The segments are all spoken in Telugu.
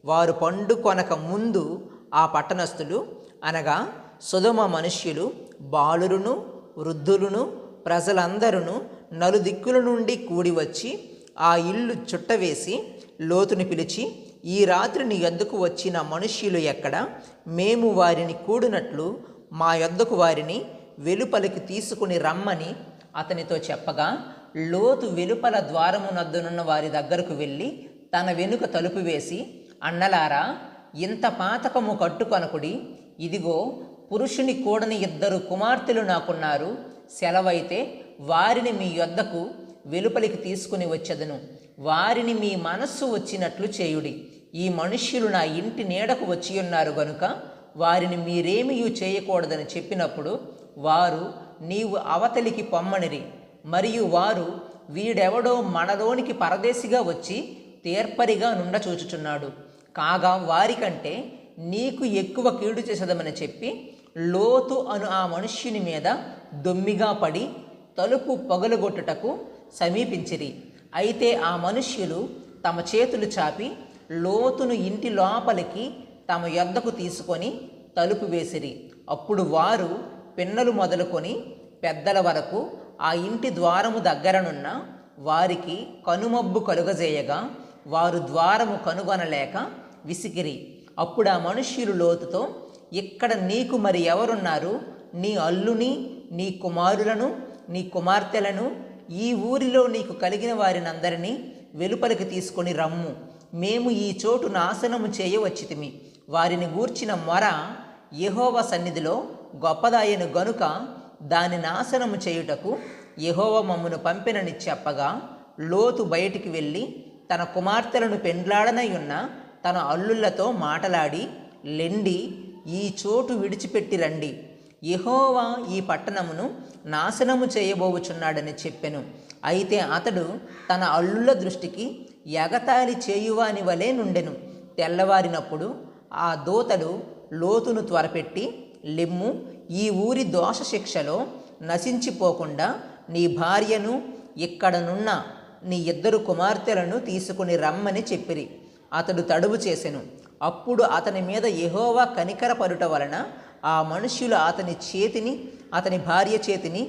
వారు పండుకొనక ముందు ఆ పట్టణస్థులు అనగా సొదొమ మనుష్యులు బాలురును వృద్ధులను ప్రజలందరూ నలుదిక్కుల నుండి కూడి వచ్చి ఆ ఇల్లు చుట్టవేసి లోతుని పిలిచి, ఈ రాత్రి నీ యొద్దకు వచ్చిన మనుష్యులు ఎక్కడ? మేము వారిని కూడినట్లు మా యొద్దకు వారిని వెలుపలికి తీసుకుని రమ్మని అతనితో చెప్పగా, లోతు వెలుపల ద్వారమునొద్దనున్న వారి దగ్గరకు వెళ్ళి తన వెనుక తలుపు వేసి, అన్నలారా, ఇంత పాతకము కట్టుకొనకుడి. ఇదిగో, పురుషుని కూడని 2 కుమార్తెలు నాకున్నారు. సెలవైతే వారిని మీ యొద్దకు వెలుపలికి తీసుకుని వచ్చెదను. వారిని మీ మనస్సు వచ్చినట్లు చేయుడి. ఈ మనుష్యులు నా ఇంటి నీడకు వచ్చి ఉన్నారు గనుక వారిని మీరేమీ చేయకూడదని చెప్పినప్పుడు వారు, నీవు అవతలికి పొమ్మనిరి. మరియు వారు, వీడెవడో మనలోనికి పరదేశిగా వచ్చి తీర్పరిగా నుండచూచుచున్నాడు. కాగా వారికంటే నీకు ఎక్కువ కీడు చేసేదమని చెప్పి లోతు అను ఆ మనుష్యుని మీద దొమ్మిగా పడి తలుపు పగలగొట్టుటకు సమీపించిరి. అయితే ఆ మనుష్యులు తమ చేతులు చాపి లోతును ఇంటి లోపలికి తమ యొద్దకు తీసుకొని తలుపు వేసిరి. అప్పుడు వారు పిన్నలు మొదలుకొని పెద్దల వరకు ఆ ఇంటి ద్వారము దగ్గరనున్న వారికి కనుమబ్బు కలుగజేయగా వారు ద్వారము కనుగొనలేక విసిగిరి. అప్పుడు ఆ మనుష్యులు లోతుతో, ఇక్కడ నీకు మరి ఎవరున్నారు? నీ అల్లుని, నీ కుమారులను, నీ కుమార్తెలను, ఈ ఊరిలో నీకు కలిగిన వారినందరినీ వెలుపలికి తీసుకొని రమ్ము. మేము ఈ చోటు నాశనము చేయవచ్చితిమి. వారిని గూర్చిన మొర యెహోవా సన్నిధిలో గొప్పదాయను గనుక దాని నాశనము చేయుటకు యెహోవా మమ్మును పంపినని చెప్పగా, లోతు బయటికి వెళ్ళి తన కుమార్తెలను పెండ్లాడనయున్న తన అల్లుళ్లతో మాటలాడి, లెండి, ఈ చోటు విడిచిపెట్టి రండి. యెహోవా ఈ పట్టణమును నాశనము చేయబోవుచున్నాడని చెప్పెను. అయితే అతడు తన అల్లుల దృష్టికి ఎగతాళి చేయువాని వలె నుండెను. తెల్లవారినప్పుడు ఆ దూతలు లోతును త్వరపెట్టి, లెమ్ము, ఈ ఊరి దోష శిక్షలో నశించిపోకుండా నీ భార్యను, ఇక్కడనున్న నీ 2 కుమార్తెలను తీసుకుని రమ్మని చెప్పిరి. అతడు తడువు చేసెను. అప్పుడు అతని మీద యెహోవా కనికరపడుట వలన ఆ మనుష్యులు అతని చేతిని, అతని భార్య చేతిని,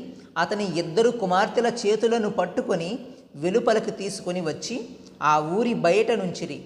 అతని 2 కుమార్తెల చేతులను పట్టుకొని వెలుపలకు తీసుకొని వచ్చి ఆ ఊరి బయట నుంచిరి.